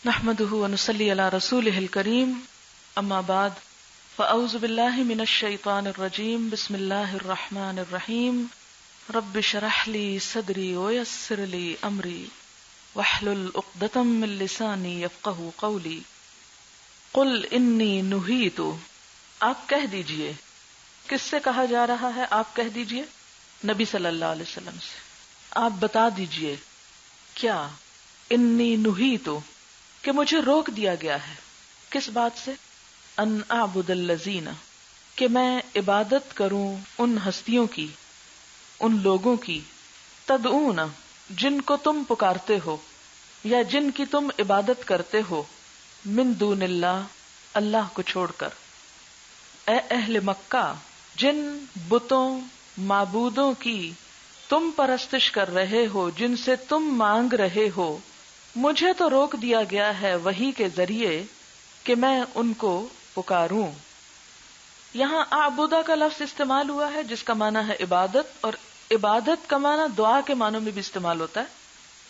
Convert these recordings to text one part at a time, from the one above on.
نحمده ونصلي على رسوله الكريم اما بعد فاعوذ بالله من الشيطان الرجيم بسم الله الرحمن الرحيم رب اشرح لي صدري ويسر لي امري واحلل عقدة من لساني يفقهوا قولي قل انی نہیت. آپ کہہ دیجئے. کس سے کہا جا رہا ہے؟ آپ کہہ دیجئے نبی صلی اللہ علیہ وسلم سے. آپ بتا دیجئے کیا انی نہیت کہ مجھے روک دیا گیا ہے. کس بات سے؟ ان اعبد الذین کہ میں عبادت کروں ان ہستیوں کی، ان لوگوں کی، تدعون جن کو تم پکارتے ہو یا جن کی تم عبادت کرتے ہو، من دون اللہ اللہ کو چھوڑ کر. اے اہل مکہ، جن بتوں معبودوں کی تم پرستش کر رہے ہو، جن سے تم مانگ رہے ہو، مجھے تو روک دیا گیا ہے وحی کے ذریعے کہ میں ان کو پکاروں. یہاں اعبدہ کا لفظ استعمال ہوا ہے جس کا معنی ہے عبادت، اور عبادت کا معنی دعا کے معنوں میں بھی استعمال ہوتا ہے.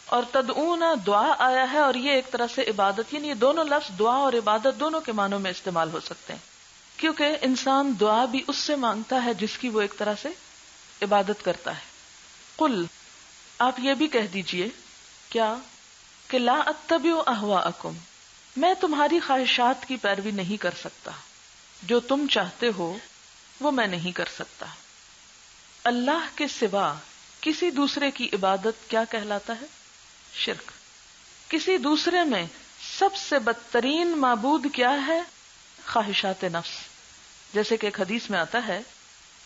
اور تدعون دعا آیا ہے اور یہ ایک طرح سے عبادت، یعنی یہ دونوں لفظ دعا اور عبادت دونوں کے معنوں میں استعمال ہو سکتے ہیں، کیونکہ انسان دعا بھی اس سے مانگتا ہے جس کی وہ ایک طرح سے عبادت کرتا ہے. قل آپ یہ بھی کہہ دیجئے کیا کہ لا اتبع اہواءکم میں تمہاری خواہشات کی پیروی نہیں کر سکتا، جو تم چاہتے ہو وہ میں نہیں کر سکتا. اللہ کے سوا کسی دوسرے کی عبادت کیا کہلاتا ہے؟ شرک. کسی دوسرے میں سب سے بدترین معبود کیا ہے؟ خواہشات نفس. جیسے کہ ایک حدیث میں آتا ہے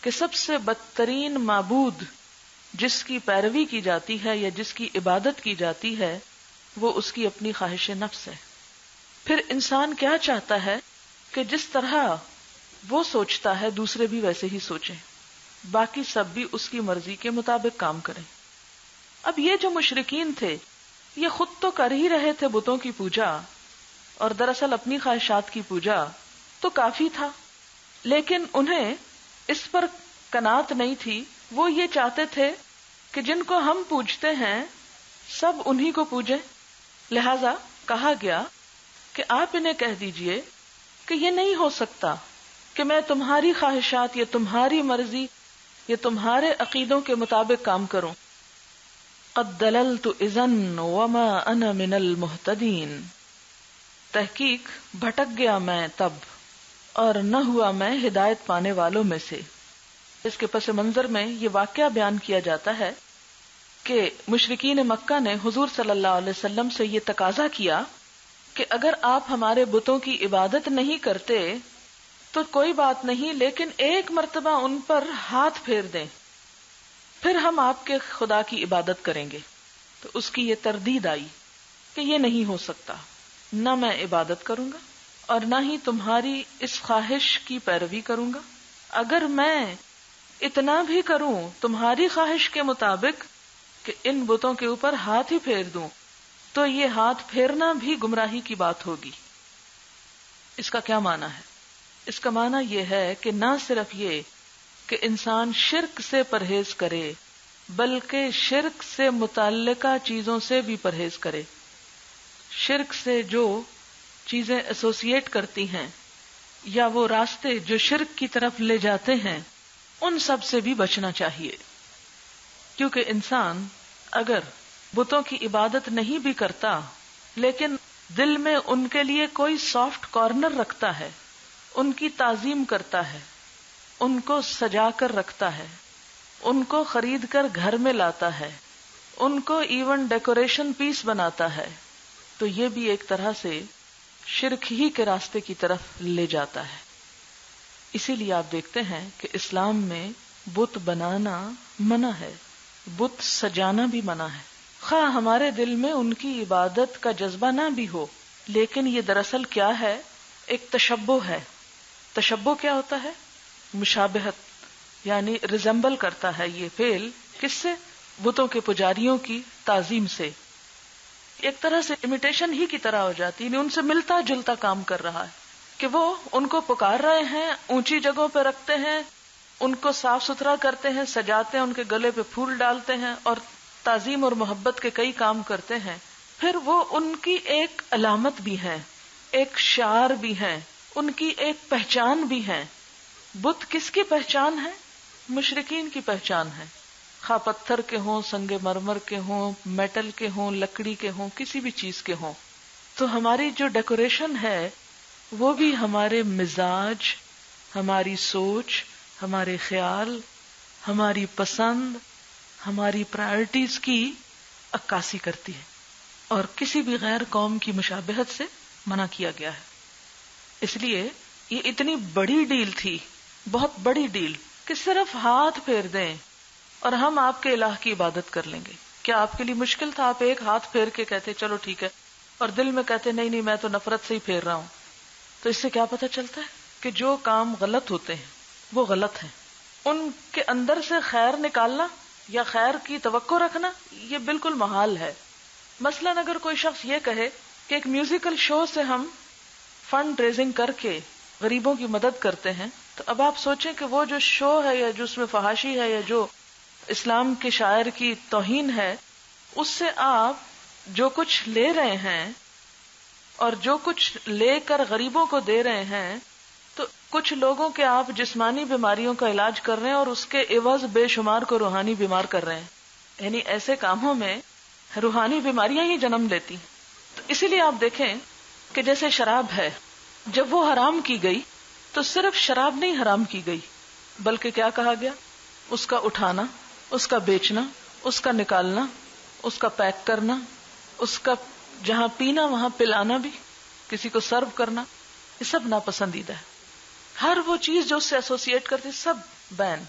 کہ سب سے بدترین معبود جس کی پیروی کی جاتی ہے یا جس کی عبادت کی جاتی ہے وہ اس کی اپنی خواہش نفس ہے. پھر انسان کیا چاہتا ہے کہ جس طرح وہ سوچتا ہے دوسرے بھی ویسے ہی سوچیں، باقی سب بھی اس کی مرضی کے مطابق کام کریں. اب یہ جو مشرکین تھے یہ خود تو کر ہی رہے تھے بتوں کی پوجا، اور دراصل اپنی خواہشات کی پوجا تو کافی تھا، لیکن انہیں اس پر قناعت نہیں تھی. وہ یہ چاہتے تھے کہ جن کو ہم پوجتے ہیں سب انہی کو پوجیں. لہذا کہا گیا کہ آپ انہیں کہہ دیجئے کہ یہ نہیں ہو سکتا کہ میں تمہاری خواہشات یا تمہاری مرضی یا تمہارے عقیدوں کے مطابق کام کروں. قد دللت اذن وما انا من المہتدین تحقیق بھٹک گیا میں تب اور نہ ہوا میں ہدایت پانے والوں میں سے. اس کے پس منظر میں یہ واقعہ بیان کیا جاتا ہے کہ مشرکین مکہ نے حضور صلی اللہ علیہ وسلم سے یہ تقاضا کیا کہ اگر آپ ہمارے بتوں کی عبادت نہیں کرتے تو کوئی بات نہیں، لیکن ایک مرتبہ ان پر ہاتھ پھیر دیں پھر ہم آپ کے خدا کی عبادت کریں گے. تو اس کی یہ تردید آئی کہ یہ نہیں ہو سکتا، نہ میں عبادت کروں گا اور نہ ہی تمہاری اس خواہش کی پیروی کروں گا. اگر میں اتنا بھی کروں تمہاری خواہش کے مطابق کہ ان بتوں کے اوپر ہاتھ ہی پھیر دوں تو یہ ہاتھ پھیرنا بھی گمراہی کی بات ہوگی. اس کا کیا معنی ہے؟ اس کا معنی یہ ہے کہ نہ صرف یہ کہ انسان شرک سے پرہیز کرے بلکہ شرک سے متعلقہ چیزوں سے بھی پرہیز کرے. شرک سے جو چیزیں ایسوسیٹ کرتی ہیں یا وہ راستے جو شرک کی طرف لے جاتے ہیں ان سب سے بھی بچنا چاہیے. کیونکہ انسان اگر بتوں کی عبادت نہیں بھی کرتا لیکن دل میں ان کے لیے کوئی سافٹ کارنر رکھتا ہے، ان کی تعظیم کرتا ہے، ان کو سجا کر رکھتا ہے، ان کو خرید کر گھر میں لاتا ہے، ان کو ایون ڈیکوریشن پیس بناتا ہے، تو یہ بھی ایک طرح سے شرک ہی کے راستے کی طرف لے جاتا ہے. اسی لیے آپ دیکھتے ہیں کہ اسلام میں بت بنانا منع ہے، بت سجانا بھی منع ہے. خواہ ہمارے دل میں ان کی عبادت کا جذبہ نہ بھی ہو، لیکن یہ دراصل کیا ہے؟ ایک تشبہ ہے. تشبہ کیا ہوتا ہے؟ مشابہت، یعنی ریزمبل کرتا ہے یہ فعل کس سے؟ بتوں کے پجاریوں کی تعظیم سے. ایک طرح سے امیٹیشن ہی کی طرح ہو جاتی ہے، ان سے ملتا جلتا کام کر رہا ہے کہ وہ ان کو پکار رہے ہیں، اونچی جگہوں پہ رکھتے ہیں، ان کو صاف ستھرا کرتے ہیں، سجاتے ہیں، ان کے گلے پہ پھول ڈالتے ہیں اور تعظیم اور محبت کے کئی کام کرتے ہیں. پھر وہ ان کی ایک علامت بھی ہے، ایک شعار بھی ہے، ان کی ایک پہچان بھی ہے. بت کس کی پہچان ہے؟ مشرکین کی پہچان ہے، خواہ پتھر کے ہوں، سنگ مرمر کے ہوں، میٹل کے ہوں، لکڑی کے ہوں، کسی بھی چیز کے ہوں. تو ہماری جو ڈیکوریشن ہے وہ بھی ہمارے مزاج، ہماری سوچ، ہمارے خیال، ہماری پسند، ہماری پرائرٹیز کی عکاسی کرتی ہے، اور کسی بھی غیر قوم کی مشابہت سے منع کیا گیا ہے. اس لیے یہ اتنی بڑی ڈیل تھی، بہت بڑی ڈیل، کہ صرف ہاتھ پھیر دیں اور ہم آپ کے الہ کی عبادت کر لیں گے. کیا آپ کے لیے مشکل تھا؟ آپ ایک ہاتھ پھیر کے کہتے چلو ٹھیک ہے، اور دل میں کہتے نہیں نہیں میں تو نفرت سے ہی پھیر رہا ہوں. تو اس سے کیا پتہ چلتا ہے کہ جو کام غلط ہوتے ہیں وہ غلط ہیں. ان کے اندر سے خیر نکالنا یا خیر کی توقع رکھنا یہ بالکل محال ہے. مثلاً اگر کوئی شخص یہ کہے کہ ایک میوزیکل شو سے ہم فنڈ ریزنگ کر کے غریبوں کی مدد کرتے ہیں، تو اب آپ سوچیں کہ وہ جو شو ہے یا جو اس میں فحاشی ہے یا جو اسلام کے شاعر کی توہین ہے، اس سے آپ جو کچھ لے رہے ہیں اور جو کچھ لے کر غریبوں کو دے رہے ہیں، تو کچھ لوگوں کے آپ جسمانی بیماریوں کا علاج کر رہے ہیں اور اس کے عوض بے شمار کو روحانی بیمار کر رہے ہیں. یعنی ایسے کاموں میں روحانی بیماریاں ہی جنم لیتی. تو اسی لیے آپ دیکھیں کہ جیسے شراب ہے، جب وہ حرام کی گئی تو صرف شراب نہیں حرام کی گئی، بلکہ کیا کہا گیا؟ اس کا اٹھانا، اس کا بیچنا، اس کا نکالنا، اس کا پیک کرنا، اس کا جہاں پینا وہاں پلانا بھی، کسی کو سرو کرنا، یہ سب ناپسندیدہ ہے. ہر وہ چیز جو اس سے ایسوسیٹ کرتی سب بین.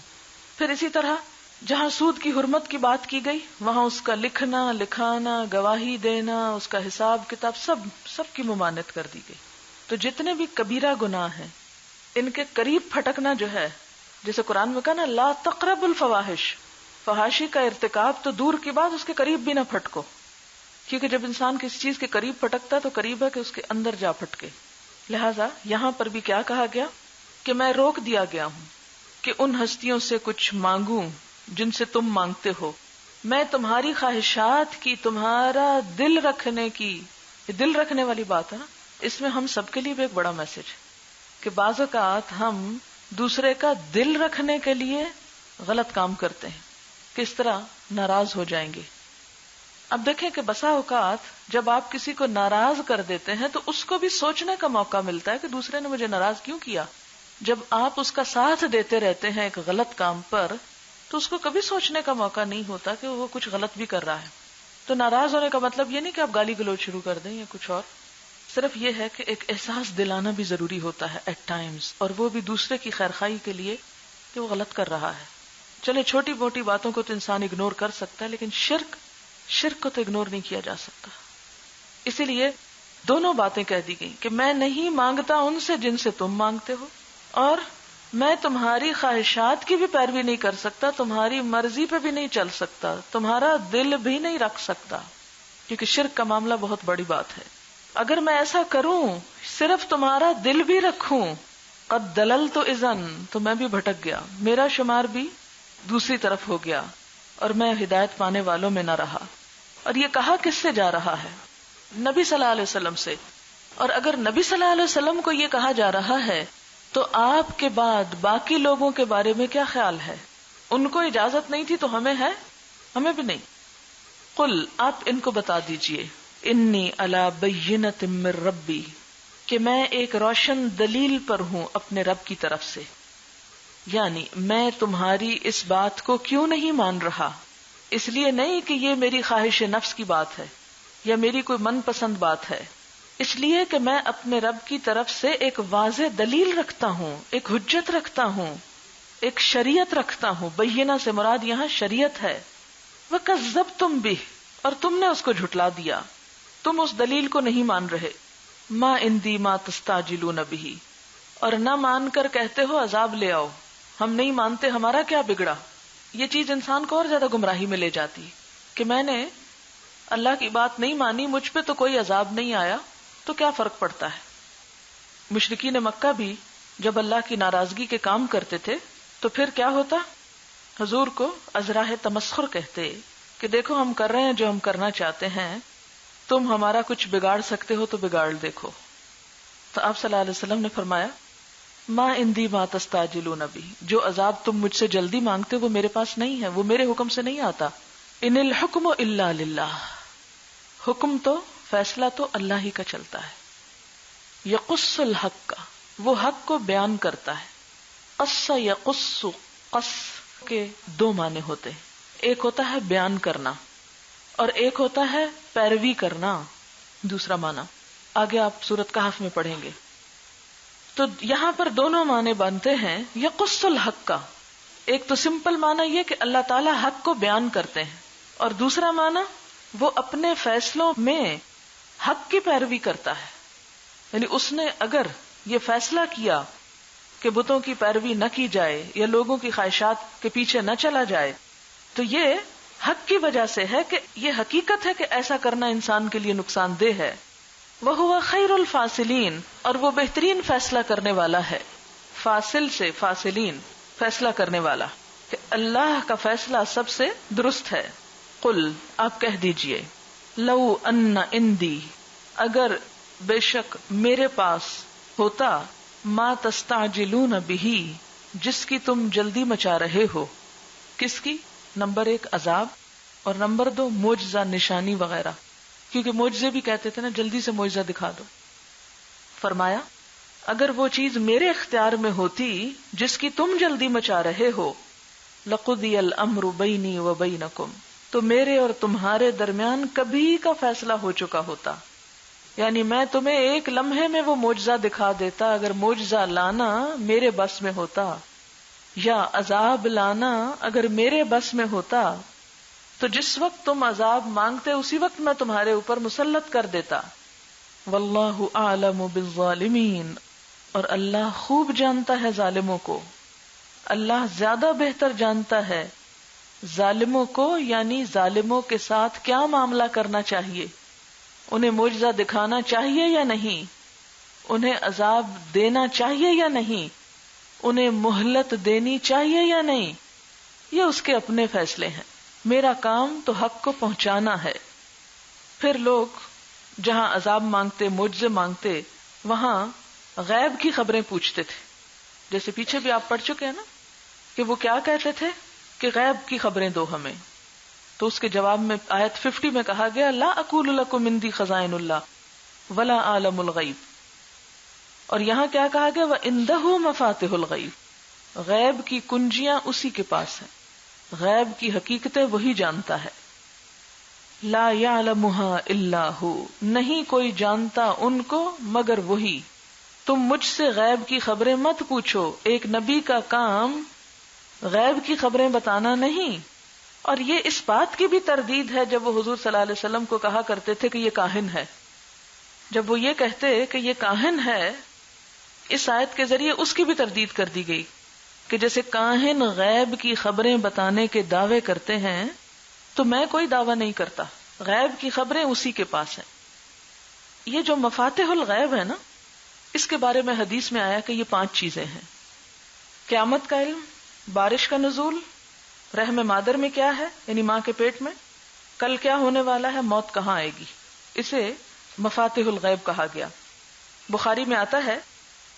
پھر اسی طرح جہاں سود کی حرمت کی بات کی گئی وہاں اس کا لکھنا، لکھانا، گواہی دینا، اس کا حساب کتاب سب کی ممانعت کر دی گئی. تو جتنے بھی کبیرہ گناہ ہیں ان کے قریب پھٹکنا جو ہے، جیسے قرآن میں کہا نا لا تقرب الفواحش، فحاشی کا ارتکاب تو دور کی بات، اس کے قریب بھی نہ پھٹکو. کیونکہ جب انسان کسی چیز کے قریب پھٹکتا ہے تو قریب ہے کہ اس کے اندر جا پھٹکے. لہذا یہاں پر بھی کیا کہا گیا کہ میں روک دیا گیا ہوں کہ ان ہستیوں سے کچھ مانگوں جن سے تم مانگتے ہو. میں تمہاری خواہشات کی، تمہارا دل رکھنے کی، یہ دل رکھنے والی بات ہے نا، اس میں ہم سب کے لیے بھی ایک بڑا میسج ہے کہ بعض اوقات ہم دوسرے کا دل رکھنے کے لیے غلط کام کرتے ہیں. کس طرح ناراض ہو جائیں گے. اب دیکھیں کہ بسا اوقات جب آپ کسی کو ناراض کر دیتے ہیں تو اس کو بھی سوچنے کا موقع ملتا ہے کہ دوسرے نے مجھے ناراض کیوں کیا. جب آپ اس کا ساتھ دیتے رہتے ہیں ایک غلط کام پر تو اس کو کبھی سوچنے کا موقع نہیں ہوتا کہ وہ کچھ غلط بھی کر رہا ہے. تو ناراض ہونے کا مطلب یہ نہیں کہ آپ گالی گلوچ شروع کر دیں یا کچھ اور، صرف یہ ہے کہ ایک احساس دلانا بھی ضروری ہوتا ہے ایٹ ٹائمز، اور وہ بھی دوسرے کی خیرخواہی کے لیے کہ وہ غلط کر رہا ہے. چلے چھوٹی موٹی باتوں کو تو انسان اگنور کر سکتا ہے، لیکن شرک کو تو اگنور نہیں کیا جا سکتا. اسی لیے دونوں باتیں کہہ دی گئی کہ میں نہیں مانگتا ان سے جن سے تم مانگتے ہو، اور میں تمہاری خواہشات کی بھی پیروی نہیں کر سکتا، تمہاری مرضی پہ بھی نہیں چل سکتا، تمہارا دل بھی نہیں رکھ سکتا، کیونکہ شرک کا معاملہ بہت بڑی بات ہے. اگر میں ایسا کروں، صرف تمہارا دل بھی رکھوں، قد دللت اذن، تو میں بھی بھٹک گیا، میرا شمار بھی دوسری طرف ہو گیا اور میں ہدایت پانے والوں میں نہ رہا. اور یہ کہا کس سے جا رہا ہے؟ نبی صلی اللہ علیہ وسلم سے. اور اگر نبی صلی اللہ علیہ وسلم کو یہ کہا جا رہا ہے تو آپ کے بعد باقی لوگوں کے بارے میں کیا خیال ہے؟ ان کو اجازت نہیں تھی تو ہمیں ہے؟ ہمیں بھی نہیں. قل، آپ ان کو بتا دیجئے، انی علی بینۃ من ربی، کہ میں ایک روشن دلیل پر ہوں اپنے رب کی طرف سے. یعنی میں تمہاری اس بات کو کیوں نہیں مان رہا؟ اس لیے نہیں کہ یہ میری خواہش نفس کی بات ہے یا میری کوئی من پسند بات ہے، اس لیے کہ میں اپنے رب کی طرف سے ایک واضح دلیل رکھتا ہوں، ایک حجت رکھتا ہوں، ایک شریعت رکھتا ہوں. بینہ سے مراد یہاں شریعت ہے. وَكَذَّبْتُمْ بِهِ، اور تم نے اس کو جھٹلا دیا، تم اس دلیل کو نہیں مان رہے. مَا عِنْدِي مَا تَسْتَعْجِلُونَ بِهِ، اور نہ مان کر کہتے ہو عذاب لے آؤ. ہم نہیں مانتے، ہمارا کیا بگڑا؟ یہ چیز انسان کو اور زیادہ گمراہی میں لے جاتی کہ میں نے اللہ کی بات نہیں مانی، مجھ پہ تو کوئی عذاب نہیں آیا، تو کیا فرق پڑتا ہے؟ مشرکین مکہ بھی جب اللہ کی ناراضگی کے کام کرتے تھے تو پھر کیا ہوتا؟ حضور کو ازراہ تمسخر کہتے کہ دیکھو ہم کر رہے ہیں جو ہم کرنا چاہتے ہیں، تم ہمارا کچھ بگاڑ سکتے ہو تو بگاڑ دیکھو. تو آپ صلی اللہ علیہ وسلم نے فرمایا ما عندی ما تستعجلون بہ، جو عذاب تم مجھ سے جلدی مانگتے وہ میرے پاس نہیں ہے، وہ میرے حکم سے نہیں آتا. ان الحکم الا للہ، حکم تو فیصلہ تو اللہ ہی کا چلتا ہے. یقص الحق کا، وہ حق کو بیان کرتا ہے. قص یقص، قص کے دو معنی ہوتے ہیں، ایک ہوتا ہے بیان کرنا اور ایک ہوتا ہے پیروی کرنا. دوسرا معنی آگے آپ سورۃ کہف میں پڑھیں گے. تو یہاں پر دونوں معنی بنتے ہیں یقص الحق کا. ایک تو سمپل معنی یہ کہ اللہ تعالیٰ حق کو بیان کرتے ہیں، اور دوسرا معنی وہ اپنے فیصلوں میں حق کی پیروی کرتا ہے. یعنی اس نے اگر یہ فیصلہ کیا کہ بتوں کی پیروی نہ کی جائے یا لوگوں کی خواہشات کے پیچھے نہ چلا جائے، تو یہ حق کی وجہ سے ہے کہ یہ حقیقت ہے کہ ایسا کرنا انسان کے لیے نقصان دہ ہے. وَهُوَ خَيْرُ الْفَاصِلِينَ، اور وہ بہترین فیصلہ کرنے والا ہے. فاصل سے فاصلین، فیصلہ کرنے والا، کہ اللہ کا فیصلہ سب سے درست ہے. قل، آپ کہہ دیجئے، لو ان عندی، اگر بے شک میرے پاس ہوتا، ما تستعجلون بہ، جس کی تم جلدی مچا رہے ہو. کس کی؟ نمبر 1 عذاب، اور نمبر 2 معجزہ نشانی وغیرہ، کیونکہ معجزے بھی کہتے تھے نا جلدی سے معجزہ دکھا دو. فرمایا اگر وہ چیز میرے اختیار میں ہوتی جس کی تم جلدی مچا رہے ہو، لقضی الامر بینی و بینکم، تو میرے اور تمہارے درمیان کبھی کا فیصلہ ہو چکا ہوتا. یعنی میں تمہیں ایک لمحے میں وہ معجزہ دکھا دیتا اگر معجزہ لانا میرے بس میں ہوتا، یا عذاب لانا اگر میرے بس میں ہوتا، تو جس وقت تم عذاب مانگتے اسی وقت میں تمہارے اوپر مسلط کر دیتا. واللہ اعلم بالظالمین، اور اللہ خوب جانتا ہے ظالموں کو. اللہ زیادہ بہتر جانتا ہے ظالموں کو، یعنی ظالموں کے ساتھ کیا معاملہ کرنا چاہیے، انہیں معجزہ دکھانا چاہیے یا نہیں، انہیں عذاب دینا چاہیے یا نہیں، انہیں مہلت دینی چاہیے یا نہیں. یہ اس کے اپنے فیصلے ہیں. میرا کام تو حق کو پہنچانا ہے. پھر لوگ جہاں عذاب مانگتے، معجزے مانگتے، وہاں غیب کی خبریں پوچھتے تھے. جیسے پیچھے بھی آپ پڑھ چکے ہیں نا کہ وہ کیا کہتے تھے کہ غیب کی خبریں دو ہمیں. تو اس کے جواب میں آیت 50 میں کہا گیا لا اقول لکم عندی خزائن اللہ ولا اعلم الغیب. اور یہاں کیا کہا گیا وعندہ مفاتح الغیب، غیب کی کنجیاں اسی کے پاس ہیں، غیب کی حقیقتیں وہی جانتا ہے. لا یعلمها الا ہو، نہیں کوئی جانتا ان کو مگر وہی. تم مجھ سے غیب کی خبریں مت پوچھو، ایک نبی کا کام غیب کی خبریں بتانا نہیں. اور یہ اس بات کی بھی تردید ہے جب وہ حضور صلی اللہ علیہ وسلم کو کہا کرتے تھے کہ یہ کاہن ہے. جب وہ یہ کہتے کہ یہ کاہن ہے، اس آیت کے ذریعے اس کی بھی تردید کر دی گئی کہ جیسے کاہن غیب کی خبریں بتانے کے دعوے کرتے ہیں تو میں کوئی دعویٰ نہیں کرتا، غیب کی خبریں اسی کے پاس ہیں. یہ جو مفاتح الغیب ہے نا، اس کے بارے میں حدیث میں آیا کہ یہ 5 چیزیں ہیں. قیامت کا علم، بارش کا نزول، رحم مادر میں کیا ہے یعنی ماں کے پیٹ میں، کل کیا ہونے والا ہے، موت کہاں آئے گی، اسے مفاتح الغیب کہا گیا. بخاری میں آتا ہے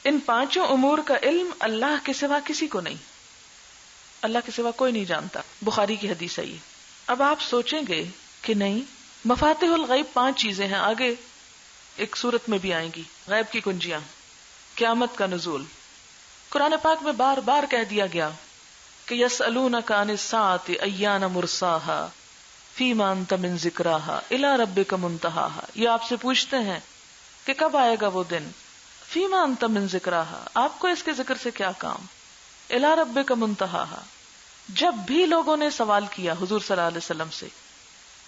ان 5 امور کا علم اللہ کے سوا کسی کو نہیں، اللہ کے سوا کوئی نہیں جانتا. بخاری کی حدیث ہے یہ. اب آپ سوچیں گے کہ نہیں، مفاتح الغیب 5 چیزیں ہیں، آگے ایک صورت میں بھی آئیں گی. غیب کی کنجیاں، قیامت کا نزول، قرآن پاک میں بار بار کہہ دیا گیا کہ یسألونک عن الساعۃ ایان مرساہا فیما انت من ذکراہا الی ربک منتہاہا. یہ آپ سے پوچھتے ہیں کہ کب آئے گا وہ دن، فیما انت من ذکراہا، آپ کو اس کے ذکر سے کیا کام، الی ربک منتہاہا. جب بھی لوگوں نے سوال کیا حضور صلی اللہ علیہ وسلم سے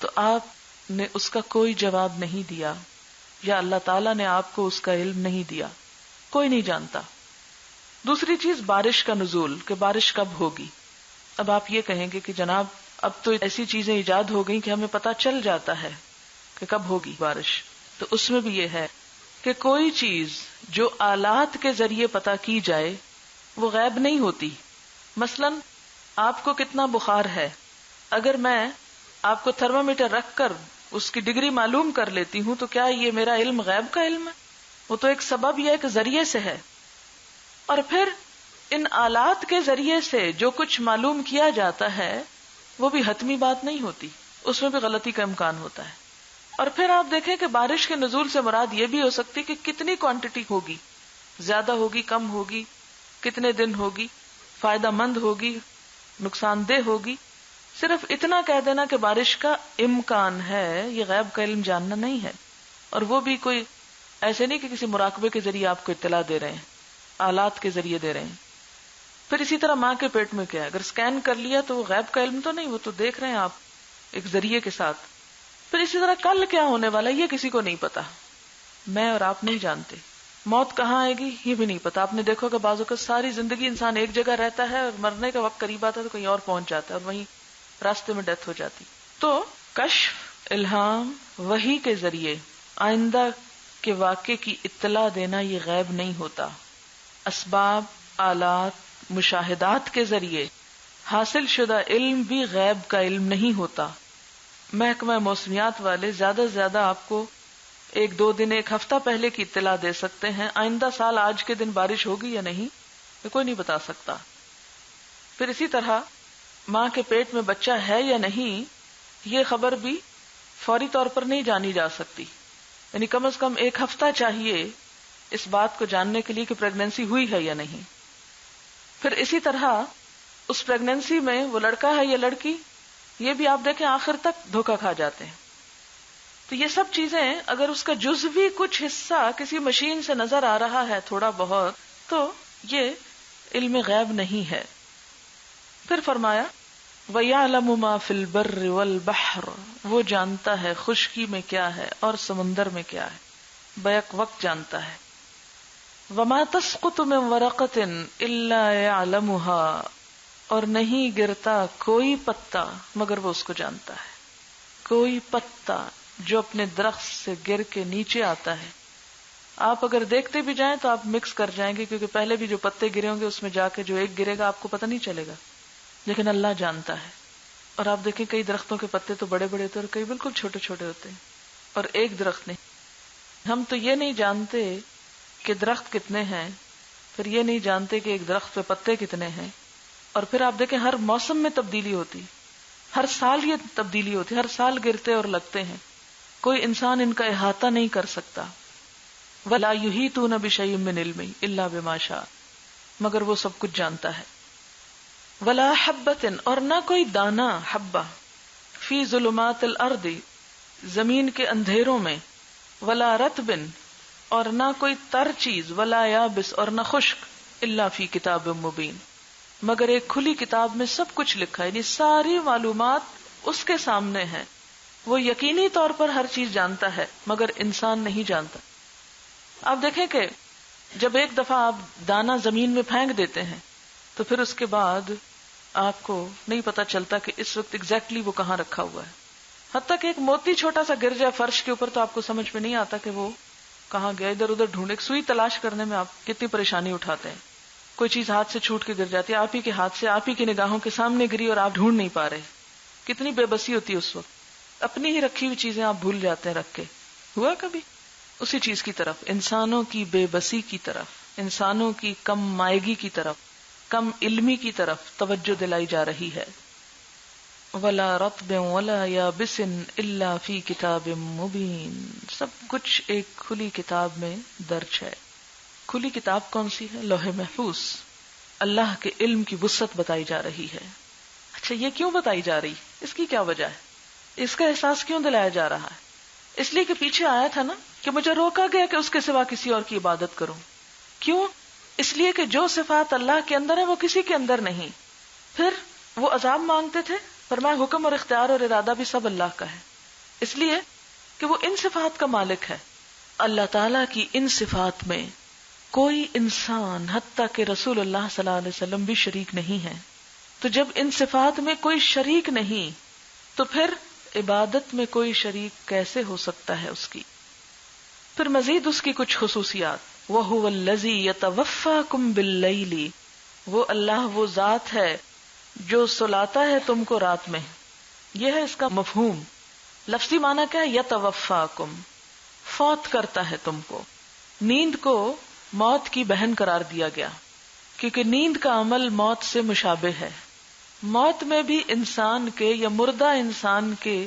تو آپ نے اس کا کوئی جواب نہیں دیا، یا اللہ تعالیٰ نے آپ کو اس کا علم نہیں دیا، کوئی نہیں جانتا. دوسری چیز بارش کا نزول، کہ بارش کب ہوگی. اب آپ یہ کہیں گے کہ جناب اب تو ایسی چیزیں ایجاد ہو گئی کہ ہمیں پتہ چل جاتا ہے کہ کب ہوگی بارش. تو اس میں بھی یہ ہے کہ کوئی چیز جو آلات کے ذریعے پتہ کی جائے وہ غیب نہیں ہوتی. مثلا آپ کو کتنا بخار ہے، اگر میں آپ کو تھرمامیٹر رکھ کر اس کی ڈگری معلوم کر لیتی ہوں، تو کیا یہ میرا علم غیب کا علم ہے؟ وہ تو ایک سبب یا ایک ذریعے سے ہے. اور پھر ان آلات کے ذریعے سے جو کچھ معلوم کیا جاتا ہے وہ بھی حتمی بات نہیں ہوتی، اس میں بھی غلطی کا امکان ہوتا ہے. اور پھر آپ دیکھیں کہ بارش کے نزول سے مراد یہ بھی ہو سکتی کہ کتنی کوانٹٹی ہوگی، زیادہ ہوگی، کم ہوگی، کتنے دن ہوگی، فائدہ مند ہوگی، نقصان دہ ہوگی. صرف اتنا کہہ دینا کہ بارش کا امکان ہے، یہ غیب کا علم جاننا نہیں ہے. اور وہ بھی کوئی ایسے نہیں کہ کسی مراقبے کے ذریعے آپ کو اطلاع دے رہے ہیں، آلات کے ذریعے دے رہے ہیں. پھر اسی طرح ماں کے پیٹ میں کیا ہے، اگر سکین کر لیا تو وہ غیب کا علم تو نہیں، وہ تو دیکھ رہے ہیں آپ ایک ذریعے کے ساتھ. پھر اسی طرح کل کیا ہونے والا ہے یہ کسی کو نہیں پتا، میں اور آپ نہیں جانتے. موت کہاں آئے گی یہ بھی نہیں پتا. آپ نے دیکھا کہ بعض اوقات ساری زندگی انسان ایک جگہ رہتا ہے اور مرنے کا وقت قریب آتا ہے تو کہیں اور پہنچ جاتا ہے اور وہیں راستے میں ڈیتھ ہو جاتی. تو کشف، الہام، وحی کے ذریعے آئندہ کے واقعے کی اطلاع دینا یہ غیب نہیں ہوتا. اسباب، آلات، مشاہدات کے ذریعے حاصل شدہ علم بھی غیب کا علم نہیں ہوتا. محکمہ موسمیات والے زیادہ سے زیادہ آپ کو 1-2 دن، 1 ہفتہ پہلے کی اطلاع دے سکتے ہیں. آئندہ سال آج کے دن بارش ہوگی یا نہیں یہ کوئی نہیں بتا سکتا. پھر اسی طرح ماں کے پیٹ میں بچہ ہے یا نہیں یہ خبر بھی فوری طور پر نہیں جانی جا سکتی، یعنی کم از کم 1 ہفتہ چاہیے اس بات کو جاننے کے لیے کہ پریگنینسی ہوئی ہے یا نہیں. پھر اسی طرح اس پریگنینسی میں وہ لڑکا ہے یا لڑکی یہ بھی آپ دیکھیں آخر تک دھوکا کھا جاتے ہیں. تو یہ سب چیزیں اگر اس کا جزوی کچھ حصہ کسی مشین سے نظر آ رہا ہے تھوڑا بہت تو یہ علم غیب نہیں ہے. پھر فرمایا وَيَعْلَمُ مَا فِي الْبَرِّ وَالْبَحْرِ، وہ جانتا ہے خشکی میں کیا ہے اور سمندر میں کیا ہے، بیک وقت جانتا ہے. وَمَا تَسْقُطُ مِن وَرَقَةٍ إِلَّا يَعْلَمُهَا، اور نہیں گرتا کوئی پتا مگر وہ اس کو جانتا ہے. کوئی پتا جو اپنے درخت سے گر کے نیچے آتا ہے آپ اگر دیکھتے بھی جائیں تو آپ مکس کر جائیں گے، کیونکہ پہلے بھی جو پتے گرے ہوں گے اس میں جا کے جو ایک گرے گا آپ کو پتہ نہیں چلے گا، لیکن اللہ جانتا ہے. اور آپ دیکھیں کئی درختوں کے پتے تو بڑے بڑے ہوتے ہیں اور کئی بالکل چھوٹے چھوٹے ہوتے ہیں، اور ایک درخت نہیں. ہم تو یہ نہیں جانتے کہ درخت کتنے ہیں، پھر یہ نہیں جانتے کہ ایک درخت پہ پتے کتنے ہیں. اور پھر آپ دیکھیں ہر موسم میں تبدیلی ہوتی، ہر سال یہ تبدیلی ہوتی، ہر سال گرتے اور لگتے ہیں. کوئی انسان ان کا احاطہ نہیں کر سکتا. وَلَا يُحِيطُونَ بِشَيْءٍ مِّنْ عِلْمِهِ إِلَّا بِمَا شَاءَ، مگر وہ سب کچھ جانتا ہے. وَلَا حَبَّةٍ، اور نہ کوئی دانہ، حبہ، فی ظلمات الارض، زمین کے اندھیروں میں، ولا رطب، اور نہ کوئی تر چیز، ولا یابس، اور نہ خشک، الا فی کتاب مبین، مگر ایک کھلی کتاب میں سب کچھ لکھا ہے. یعنی ساری معلومات اس کے سامنے ہیں. وہ یقینی طور پر ہر چیز جانتا ہے مگر انسان نہیں جانتا. آپ دیکھیں کہ جب ایک دفعہ آپ دانہ زمین میں پھینک دیتے ہیں تو پھر اس کے بعد آپ کو نہیں پتا چلتا کہ اس وقت ایگزیکٹلی وہ کہاں رکھا ہوا ہے. حتیٰ کہ ایک موتی چھوٹا سا گر جائے فرش کے اوپر تو آپ کو سمجھ میں نہیں آتا کہ وہ کہاں گیا. ادھر ادھر ڈھونڈے، سوئی تلاش کرنے میں آپ کتنی پریشانی اٹھاتے ہیں. کوئی چیز ہاتھ سے چھوٹ کے گر جاتی ہے، آپ ہی کے ہاتھ سے، آپ ہی کی نگاہوں کے سامنے گری اور آپ ڈھونڈ نہیں پا رہے. کتنی بے بسی ہوتی ہے اس وقت. اپنی ہی رکھی ہوئی چیزیں آپ بھول جاتے ہیں رکھ کے. ہوا کبھی؟ اسی چیز کی طرف، انسانوں کی بے بسی کی طرف، انسانوں کی کم مائگی کی طرف، کم علمی کی طرف توجہ دلائی جا رہی ہے. ولا رطب ولا یابس الا فی کتاب مبین، سب کچھ ایک کھلی کتاب میں درج ہے. کھلی کتاب کون سی ہے؟ لوح محفوظ. اللہ کے علم کی وسعت بتائی جا رہی ہے. اچھا یہ کیوں بتائی جا رہی؟ اس کی کیا وجہ ہے؟ اس کا احساس کیوں دلایا جا رہا ہے؟ اس لیے کہ پیچھے آیا تھا نا کہ مجھے روکا گیا کہ اس کے سوا کسی اور کی عبادت کروں. کیوں؟ اس لیے کہ جو صفات اللہ کے اندر ہے وہ کسی کے اندر نہیں. پھر وہ عذاب مانگتے تھے، فرمایا حکم اور اختیار اور ارادہ بھی سب اللہ کا ہے، اس لیے کہ وہ ان صفات کا مالک ہے. اللہ تعالیٰ کی ان صفات میں کوئی انسان حتیٰ کہ رسول اللہ صلی اللہ علیہ وسلم بھی شریک نہیں ہے. تو جب ان صفات میں کوئی شریک نہیں تو پھر عبادت میں کوئی شریک کیسے ہو سکتا ہے اس کی؟ پھر مزید اس کی کچھ خصوصیات. وَهُوَ الَّذِي يَتَوَفَّاكُمْ بِاللَّيْلِ، وہ اللہ وہ ذات ہے جو سلاتا ہے تم کو رات میں. یہ ہے اس کا مفہوم. لفظی معنی کیا ہے؟ یتوفاکم، فوت کرتا ہے تم کو. نیند کو موت کی بہن قرار دیا گیا کیونکہ نیند کا عمل موت سے مشابہ ہے. موت میں بھی انسان کے یا مردہ انسان کے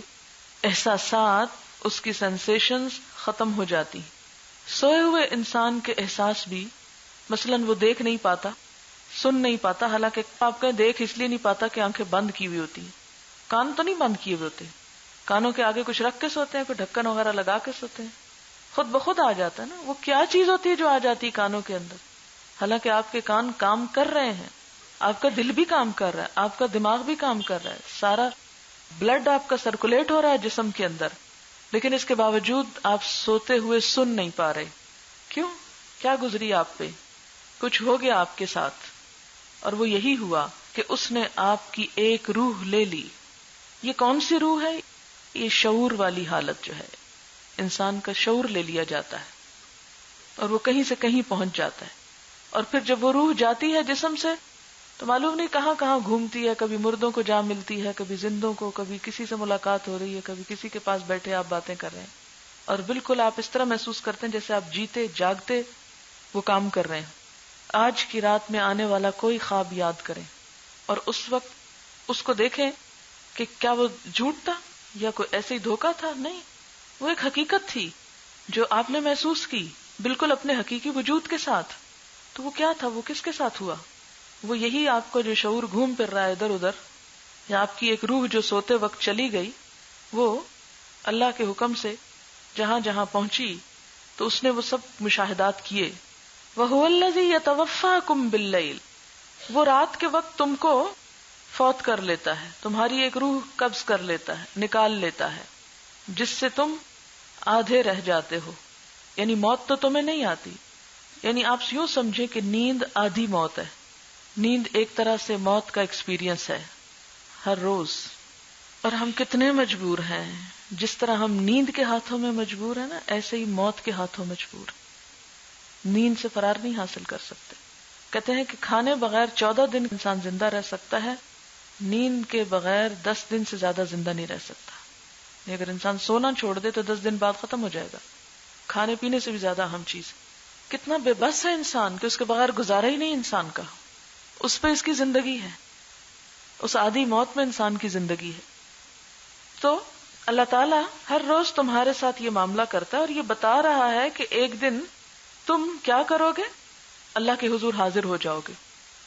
احساسات، اس کی سینسیشنز ختم ہو جاتی. سوئے ہوئے انسان کے احساس بھی، مثلاً وہ دیکھ نہیں پاتا، سن نہیں پاتا، حالانکہ آپ کہیں دیکھ اس لیے نہیں پاتا کہ آنکھیں بند کی ہوئی ہوتی، کان تو نہیں بند کیے ہوئے ہوتے، کانوں کے آگے کچھ رکھ کے سوتے ہیں، کوئی ڈھکن وغیرہ لگا کے سوتے ہیں، خود بخود آ جاتا ہے نا. وہ کیا چیز ہوتی ہے جو آ جاتی ہے کانوں کے اندر؟ حالانکہ آپ کے کان کام کر رہے ہیں، آپ کا دل بھی کام کر رہا ہے، آپ کا دماغ بھی کام کر رہا ہے، سارا بلڈ آپ کا سرکولیٹ ہو رہا ہے جسم کے اندر، لیکن اس کے باوجود آپ سوتے ہوئے سن نہیں پا رہے. کیوں؟ کیا گزری آپ پہ؟ کچھ ہو گیا آپ کے ساتھ، اور وہ یہی ہوا کہ اس نے آپ کی ایک روح لے لی. یہ کون سی روح ہے؟ یہ شعور والی حالت جو ہے، انسان کا شعور لے لیا جاتا ہے اور وہ کہیں سے کہیں پہنچ جاتا ہے. اور پھر جب وہ روح جاتی ہے جسم سے تو معلوم نہیں کہاں کہاں گھومتی ہے، کبھی مردوں کو جا ملتی ہے، کبھی زندوں کو، کبھی کسی سے ملاقات ہو رہی ہے، کبھی کسی کے پاس بیٹھے آپ باتیں کر رہے ہیں، اور بالکل آپ اس طرح محسوس کرتے ہیں جیسے آپ جیتے جاگتے وہ کام کر رہے ہیں. آج کی رات میں آنے والا کوئی خواب یاد کریں اور اس وقت اس کو دیکھیں کہ کیا وہ جھوٹ تھا یا کوئی ایسے ہی دھوکا تھا. نہیں، وہ ایک حقیقت تھی جو آپ نے محسوس کی بالکل اپنے حقیقی وجود کے ساتھ. تو وہ کیا تھا؟ وہ کس کے ساتھ ہوا؟ وہ یہی آپ کو جو شعور گھوم پھر رہا ہے ادھر ادھر، یا آپ کی ایک روح جو سوتے وقت چلی گئی، وہ اللہ کے حکم سے جہاں جہاں پہنچی تو اس نے وہ سب مشاہدات کیے. وَهُوَ الَّذِي يَتَوَفَّاكُمْ بِاللَّيْلِ، وہ رات کے وقت تم کو فوت کر لیتا ہے، تمہاری ایک روح قبض کر لیتا ہے، نکال لیتا ہے، جس سے تم آدھے رہ جاتے ہو. یعنی موت تو تمہیں نہیں آتی، یعنی آپ یوں سمجھے کہ نیند آدھی موت ہے. نیند ایک طرح سے موت کا ایکسپیرینس ہے ہر روز. اور ہم کتنے مجبور ہیں، جس طرح ہم نیند کے ہاتھوں میں مجبور ہیں نا، ایسے ہی موت کے ہاتھوں مجبور. نیند سے فرار نہیں حاصل کر سکتے. کہتے ہیں کہ کھانے بغیر 14 دن انسان زندہ رہ سکتا ہے، نیند کے بغیر 10 دن سے زیادہ زندہ نہیں رہ سکتا. اگر انسان سونا چھوڑ دے تو 10 دن بعد ختم ہو جائے گا. کھانے پینے سے بھی زیادہ اہم چیز. کتنا بے بس ہے انسان کہ اس کے بغیر گزارا ہی نہیں انسان کا. اس پہ اس کی زندگی ہے، اس آدھی موت میں انسان کی زندگی ہے. تو اللہ تعالیٰ ہر روز تمہارے ساتھ یہ معاملہ کرتا ہے اور یہ بتا رہا ہے کہ ایک دن تم کیا کرو گے؟ اللہ کے حضور حاضر ہو جاؤ گے.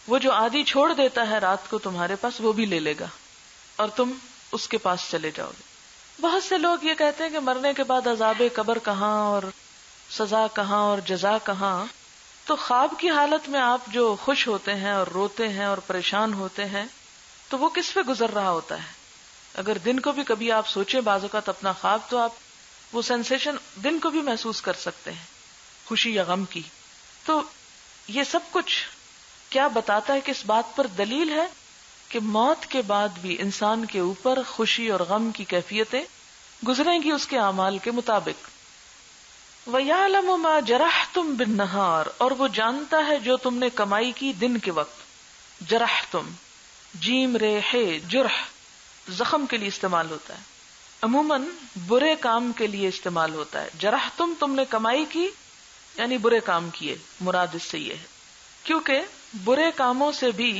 وہ جو آدھی چھوڑ دیتا ہے رات کو تمہارے پاس، وہ بھی لے لے گا اور تم اس کے پاس چلے جاؤ گے. بہت سے لوگ یہ کہتے ہیں کہ مرنے کے بعد عذاب قبر کہاں اور سزا کہاں اور جزا کہاں. تو خواب کی حالت میں آپ جو خوش ہوتے ہیں اور روتے ہیں اور پریشان ہوتے ہیں تو وہ کس پہ گزر رہا ہوتا ہے؟ اگر دن کو بھی کبھی آپ سوچیں بعض اوقات اپنا خواب، تو آپ وہ سینسیشن دن کو بھی محسوس کر سکتے ہیں، خوشی یا غم کی. تو یہ سب کچھ کیا بتاتا ہے کہ اس بات پر دلیل ہے کہ موت کے بعد بھی انسان کے اوپر خوشی اور غم کی کیفیتیں گزریں گی اس کے اعمال کے مطابق. وَيَعْلَمُ مَا جَرَحْتُمْ بِالنَّهَارِ، اور وہ جانتا ہے جو تم نے کمائی کی دن کے وقت. جرحتم، جیم رے ہے، جرح زخم کے لیے استعمال ہوتا ہے، عموماً برے کام کے لیے استعمال ہوتا ہے. جرحتم، تم نے کمائی کی یعنی برے کام کیے، مراد اس سے یہ ہے کیونکہ برے کاموں سے بھی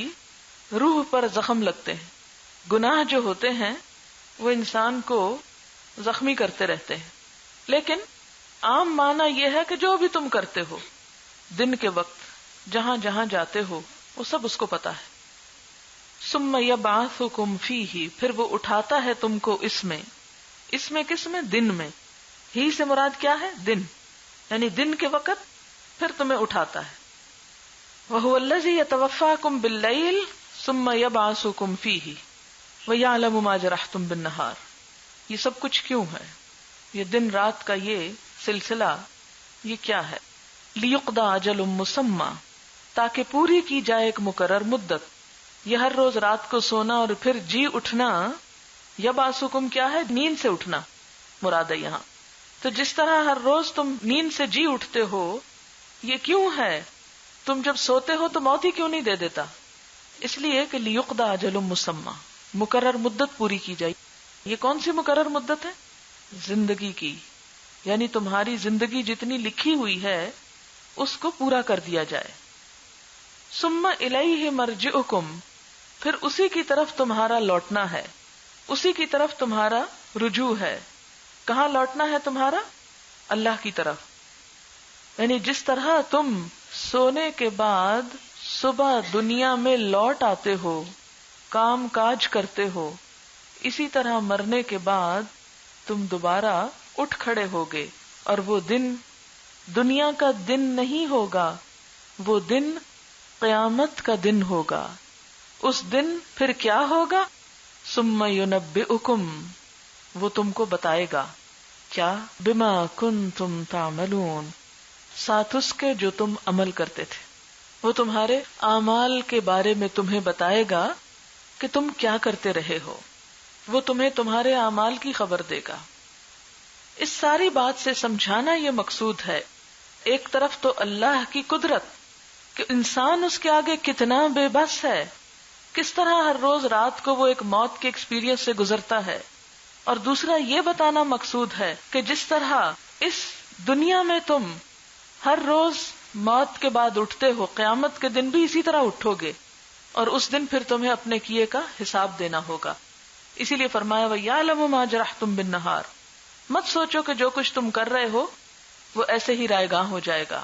روح پر زخم لگتے ہیں. گناہ جو ہوتے ہیں وہ انسان کو زخمی کرتے رہتے ہیں، لیکن عام معنی یہ ہے کہ جو بھی تم کرتے ہو دن کے وقت، جہاں جہاں جاتے ہو، وہ سب اس کو پتا ہے. ثم یبعثکم فیہ، پھر وہ اٹھاتا ہے تم کو اس میں کس میں؟ دن میں. ہی سے مراد کیا ہے؟ دن، یعنی دن کے وقت پھر تمہیں اٹھاتا ہے. وَهُوَ الَّذِي يَتَوَفَّاكُمْ بِاللَّيْلِ ثُمَّ يَبْعَثُكُمْ فِيهِ وَيَعْلَمُ مَا جَرَحْتُمْ بِالنَّهَارِ. یہ سب کچھ کیوں ہے؟ یہ دن رات کا یہ سلسلہ یہ کیا ہے؟ لِيُقْضَى أَجَلٌ مُّسَمًّى، تاکہ پوری کی جائے ایک مقرر مدت. یہ ہر روز رات کو سونا اور پھر جی اٹھنا، یبعثکم کیا ہے؟ نیند سے اٹھنا مراد ہے یہاں. تو جس طرح ہر روز تم نیند سے جی اٹھتے ہو، یہ کیوں ہے؟ تم جب سوتے ہو تو موت ہی کیوں نہیں دے دیتا؟ اس لیے کہ لیقضی اجل مسمى، مقرر مدت پوری کی جائے. یہ کون سی مقرر مدت ہے؟ زندگی کی، یعنی تمہاری زندگی جتنی لکھی ہوئی ہے اس کو پورا کر دیا جائے. ثم الیہ مرجعکم، پھر اسی کی طرف تمہارا لوٹنا ہے، اسی کی طرف تمہارا رجوع ہے. کہاں لوٹنا ہے تمہارا؟ اللہ کی طرف. یعنی جس طرح تم سونے کے بعد صبح دنیا میں لوٹ آتے ہو، کام کاج کرتے ہو، اسی طرح مرنے کے بعد تم دوبارہ اٹھ کھڑے ہوگے. اور وہ دن دنیا کا دن نہیں ہوگا، وہ دن قیامت کا دن ہوگا. اس دن پھر کیا ہوگا؟ ثم ینبئکم، وہ تم کو بتائے گا. کیا؟ بما کنتم تعملون، ساتھ اس کے جو تم عمل کرتے تھے. وہ تمہارے اعمال کے بارے میں تمہیں بتائے گا کہ تم کیا کرتے رہے ہو. وہ تمہیں تمہارے اعمال کی خبر دے گا. اس ساری بات سے سمجھانا یہ مقصود ہے، ایک طرف تو اللہ کی قدرت کہ انسان اس کے آگے کتنا بے بس ہے، کس طرح ہر روز رات کو وہ ایک موت کے ایکسپیرینس سے گزرتا ہے. اور دوسرا یہ بتانا مقصود ہے کہ جس طرح اس دنیا میں تم ہر روز موت کے بعد اٹھتے ہو، قیامت کے دن بھی اسی طرح اٹھو گے، اور اس دن پھر تمہیں اپنے کیے کا حساب دینا ہوگا. اسی لیے فرمایا وَيَعْلَمُ مَا جَرَحْتُمْ بِالنَّهَارِ، مت سوچو کہ جو کچھ تم کر رہے ہو وہ ایسے ہی رائے گاں ہو جائے گا.